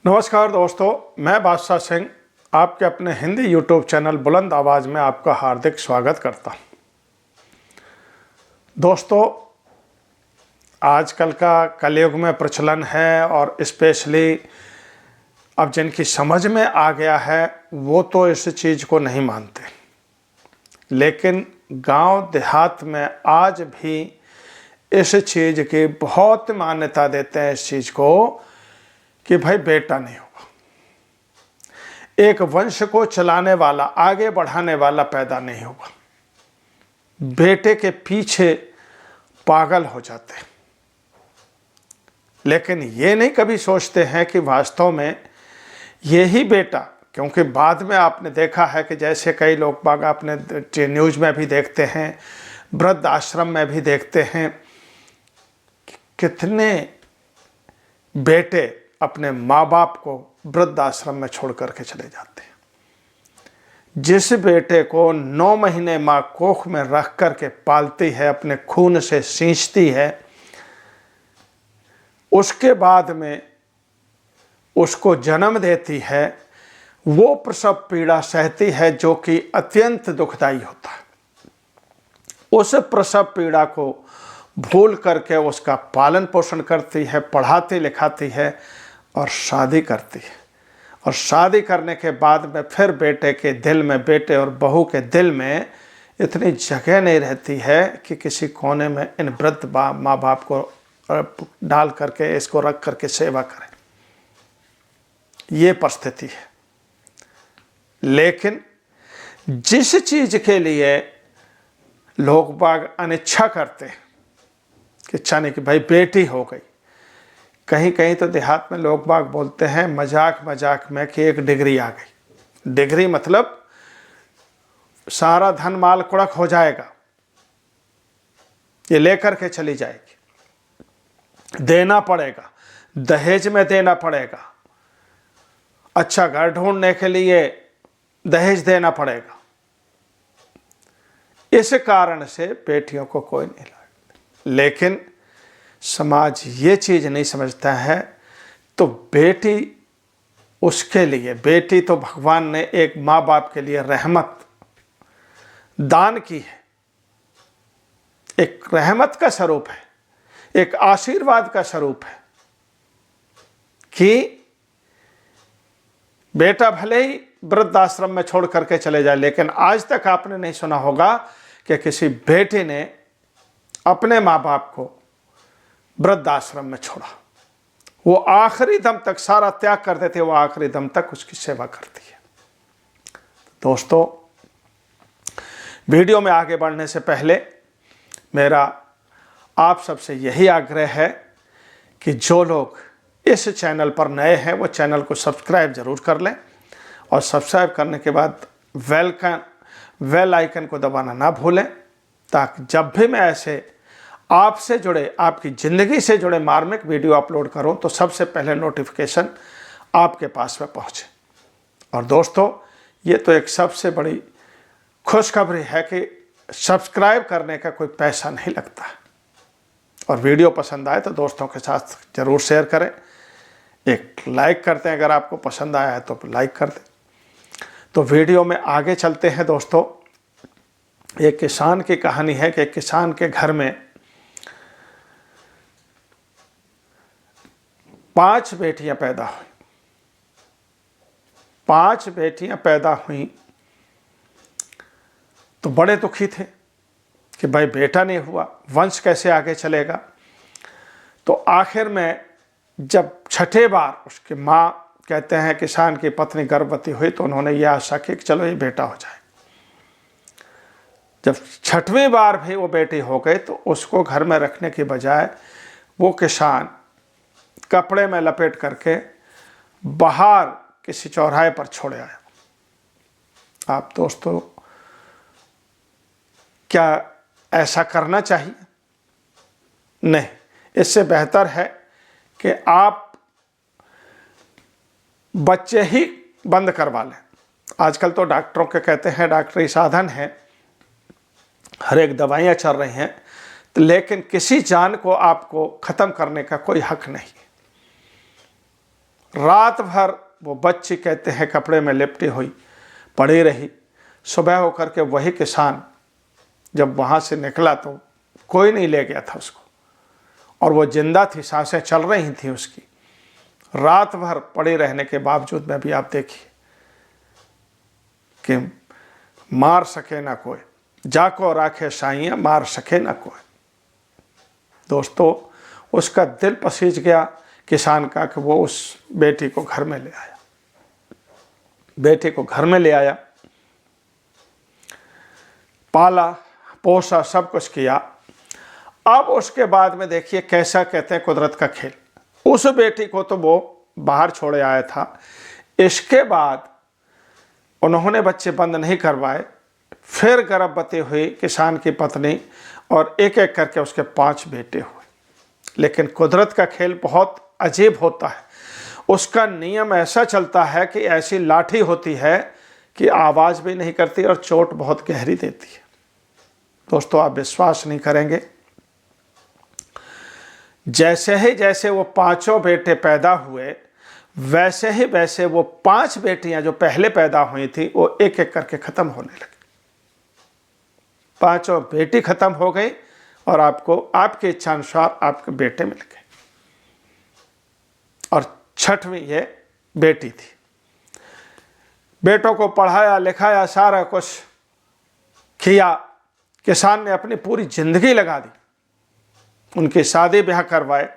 नमस्कार दोस्तों, मैं बादशाह सिंह आपके अपने हिंदी यूट्यूब चैनल बुलंद आवाज़ में आपका हार्दिक स्वागत करता हूं। दोस्तों, आजकल का कलयुग में प्रचलन है और स्पेशली अब जिनकी समझ में आ गया है वो तो इस चीज़ को नहीं मानते, लेकिन गांव देहात में आज भी इस चीज़ की बहुत मान्यता देते हैं इस चीज़ को कि भाई बेटा नहीं होगा, एक वंश को चलाने वाला, आगे बढ़ाने वाला पैदा नहीं होगा। बेटे के पीछे पागल हो जाते हैं, लेकिन ये नहीं कभी सोचते हैं कि वास्तव में यही बेटा, क्योंकि बाद में आपने देखा है कि जैसे कई लोग बाग आपने न्यूज़ में भी देखते हैं, वृद्ध आश्रम में भी देखते हैं, कितने बेटे अपने माँ बाप को वृद्ध आश्रम में छोड़ करके चले जाते हैं। जिस बेटे को 9 महीने माँ कोख में रख करके पालती है, अपने खून से सींचती है, उसके बाद में उसको जन्म देती है, वो प्रसव पीड़ा सहती है जो कि अत्यंत दुखदाई होता है। उस प्रसव पीड़ा को भूल करके उसका पालन पोषण करती है, पढ़ाती लिखाती है और शादी करती है। और शादी करने के बाद में फिर बेटे के दिल में, बेटे और बहू के दिल में इतनी जगह नहीं रहती है कि किसी कोने में इन वृद्ध माँ बाप को डाल करके, इसको रख करके सेवा करें। ये परिस्थिति है। लेकिन जिस चीज़ के लिए लोग बाग अनिच्छा करते हैं कि अच्छा नहीं कि भाई बेटी हो गई, कहीं कहीं तो देहात में लोग बाग बोलते हैं मजाक मजाक में कि एक डिग्री आ गई। डिग्री मतलब सारा धन माल कुड़क हो जाएगा, ये लेकर के चली जाएगी, देना पड़ेगा, दहेज में देना पड़ेगा, अच्छा घर ढूंढने के लिए दहेज देना पड़ेगा। इस कारण से बेटियों को कोई नहीं लाता। लेकिन समाज ये चीज़ नहीं समझता है। तो बेटी उसके लिए, बेटी तो भगवान ने एक माँ बाप के लिए रहमत दान की है, एक रहमत का स्वरूप है, एक आशीर्वाद का स्वरूप है कि बेटा भले ही वृद्धाश्रम में छोड़ करके चले जाए, लेकिन आज तक आपने नहीं सुना होगा कि किसी बेटे ने अपने माँ बाप को वृद्धाश्रम में छोड़ा। वो आखिरी दम तक सारा त्याग कर देते, वो आखिरी दम तक उसकी सेवा करती है। दोस्तों, वीडियो में आगे बढ़ने से पहले मेरा आप सबसे यही आग्रह है कि जो लोग इस चैनल पर नए हैं वो चैनल को सब्सक्राइब जरूर कर लें, और सब्सक्राइब करने के बाद बेल आइकन को दबाना ना भूलें, ताकि जब भी मैं ऐसे आपसे जुड़े, आपकी ज़िंदगी से जुड़े मार्मिक वीडियो अपलोड करूं तो सबसे पहले नोटिफिकेशन आपके पास में पहुंचे। और दोस्तों, ये तो एक सबसे बड़ी खुशखबरी है कि सब्सक्राइब करने का कोई पैसा नहीं लगता है। और वीडियो पसंद आए तो दोस्तों के साथ ज़रूर शेयर करें, एक लाइक करते हैं, अगर आपको पसंद आया है तो लाइक कर दें। तो वीडियो में आगे चलते हैं। दोस्तों, एक किसान की कहानी है कि एक किसान के घर में 5 बेटियां पैदा हुई। 5 बेटियां पैदा हुई तो बड़े दुखी थे कि भाई बेटा नहीं हुआ, वंश कैसे आगे चलेगा। तो आखिर में जब छठे बार उसकी माँ, कहते हैं किसान की पत्नी गर्भवती हुई, तो उन्होंने यह आशा की कि चलो ये बेटा हो जाए। जब 6वीं बार भी वो बेटी हो गई तो उसको घर में रखने की बजाय वो किसान कपड़े में लपेट करके बाहर किसी चौराहे पर छोड़े आया। आप दोस्तों, क्या ऐसा करना चाहिए? नहीं, इससे बेहतर है कि आप बच्चे ही बंद करवा लें। आजकल तो डॉक्टरों के कहते हैं, डॉक्टरी साधन है, हर एक दवाइयाँ चल रही हैं, लेकिन किसी जान को आपको ख़त्म करने का कोई हक नहीं। रात भर वो बच्ची कहते हैं कपड़े में लिपटी हुई पड़ी रही। सुबह होकर के वही किसान जब वहाँ से निकला तो कोई नहीं ले गया था उसको, और वो जिंदा थी, सांसें चल रही थी उसकी। रात भर पड़े रहने के बावजूद में भी आप देखिए कि मार सके ना कोई, जाको राखे साइयाँ मार सके ना कोई। दोस्तों, उसका दिल पसीज गया किसान का कि वो उस बेटी को घर में ले आया। बेटी को घर में ले आया, पाला पोसा, सब कुछ किया। अब उसके बाद में देखिए कैसा कहते हैं कुदरत का खेल। उस बेटी को तो वो बाहर छोड़े आया था, इसके बाद उन्होंने बच्चे बंद नहीं करवाए। फिर गर्भवती हुई किसान की पत्नी, और एक एक करके उसके 5 बेटे हुए। लेकिन कुदरत का खेल बहुत अजीब होता है। उसका नियम ऐसा चलता है कि ऐसी लाठी होती है कि आवाज़ भी नहीं करती और चोट बहुत गहरी देती है। दोस्तों, आप विश्वास नहीं करेंगे, जैसे वो 5 बेटे पैदा हुए, वैसे ही वैसे वो 5 बेटियां जो पहले पैदा हुई थी वो एक एक करके ख़त्म होने लगी। 5 बेटी ख़त्म हो गई और आपको आपके इच्छानुसार आपके बेटे मिल गए, और 6वीं ये बेटी थी। बेटों को पढ़ाया लिखाया, सारा कुछ किया। किसान ने अपनी पूरी जिंदगी लगा दी, उनकी शादी ब्याह करवाए,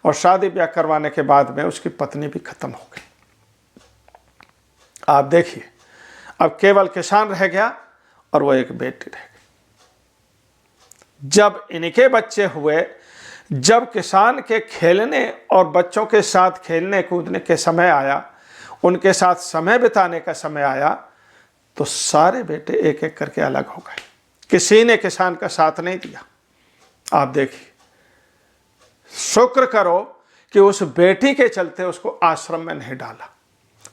और शादी ब्याह करवाने के बाद में उसकी पत्नी भी खत्म हो गई। आप देखिए, अब केवल किसान रह गया और वो एक बेटी रह गई। जब इनके बच्चे हुए, जब किसान के खेलने और बच्चों के साथ खेलने कूदने के समय आया, उनके साथ समय बिताने का समय आया, तो सारे बेटे एक एक करके अलग हो गए। किसी ने किसान का साथ नहीं दिया। आप देखिए, शुक्र करो कि उस बेटी के चलते उसको आश्रम में नहीं डाला,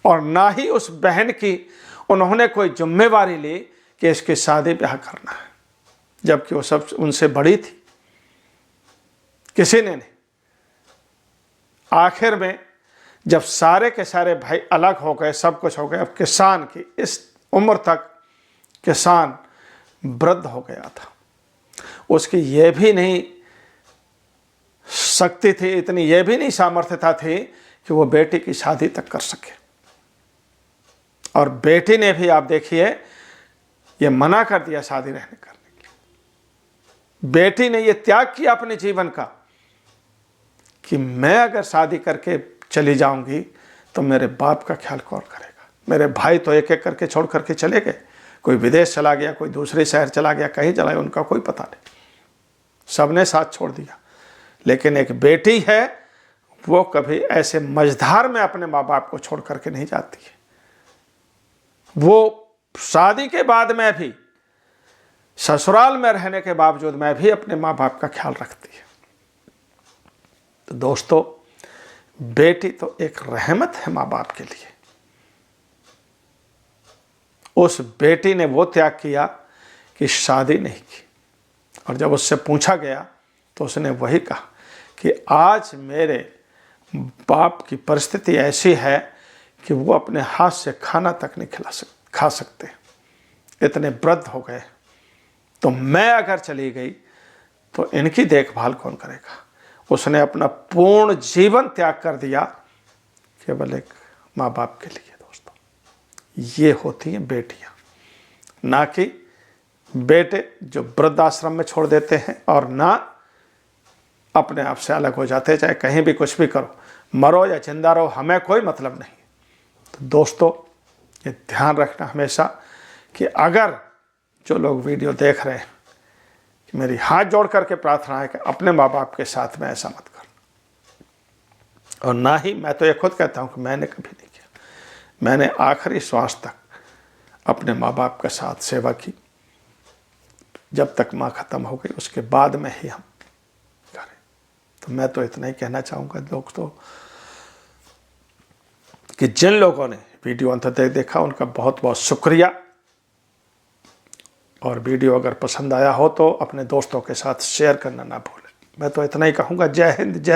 और ना ही उस बहन की उन्होंने कोई जिम्मेवारी ली कि इसकी शादी ब्याह करना है, जबकि वो सब उनसे बड़ी थी। किसी ने नहीं। आखिर में जब सारे के सारे भाई अलग हो गए, सब कुछ हो गया, अब किसान की इस उम्र तक किसान वृद्ध हो गया था। उसकी ये भी नहीं शक्ति थी, इतनी ये भी नहीं सामर्थ्यता थी कि वो बेटी की शादी तक कर सके। और बेटी ने भी, आप देखिए, ये मना कर दिया शादी रहने करने के लिए। बेटी ने ये त्याग किया अपने जीवन का कि मैं अगर शादी करके चली जाऊंगी तो मेरे बाप का ख्याल कौन करेगा। मेरे भाई तो एक एक करके छोड़ करके चले गए, कोई विदेश चला गया, कोई दूसरे शहर चला गया, कहीं चला गया, उनका कोई पता नहीं, सबने साथ छोड़ दिया। लेकिन एक बेटी है, वो कभी ऐसे मझधार में अपने माँ बाप को छोड़ करके नहीं जाती है। वो शादी के बाद में भी, ससुराल में रहने के बावजूद में भी अपने माँ बाप का ख्याल रखती है। तो दोस्तों, बेटी तो एक रहमत है माँ बाप के लिए। उस बेटी ने वो त्याग किया कि शादी नहीं की, और जब उससे पूछा गया तो उसने वही कहा कि आज मेरे बाप की परिस्थिति ऐसी है कि वो अपने हाथ से खाना तक नहीं खा सकते, इतने वृद्ध हो गए, तो मैं अगर चली गई तो इनकी देखभाल कौन करेगा। उसने अपना पूर्ण जीवन त्याग कर दिया केवल एक माँ बाप के लिए। दोस्तों, ये होती हैं बेटियाँ, ना कि बेटे जो वृद्धाश्रम में छोड़ देते हैं और ना अपने आप से अलग हो जाते हैं। चाहे कहीं भी कुछ भी करो, मरो या जिंदा रहो, हमें कोई मतलब नहीं। तो दोस्तों, ये ध्यान रखना हमेशा कि अगर जो लोग वीडियो देख रहे हैं, कि मेरी हाथ जोड़ करके प्रार्थना है कि अपने माँ बाप के साथ में ऐसा मत कर। और ना ही मैं तो ये खुद कहता हूँ कि मैंने कभी नहीं किया। मैंने आखिरी श्वास तक अपने माँ बाप के साथ सेवा की, जब तक माँ खत्म हो गई उसके बाद में ही हम करें। तो मैं तो इतना ही कहना चाहूँगा दोस्तों कि जिन लोगों ने वीडियो अंत तक देखा उनका बहुत बहुत शुक्रिया। और वीडियो अगर पसंद आया हो तो अपने दोस्तों के साथ शेयर करना ना भूलें। मैं तो इतना ही कहूँगा। जय हिंद, जय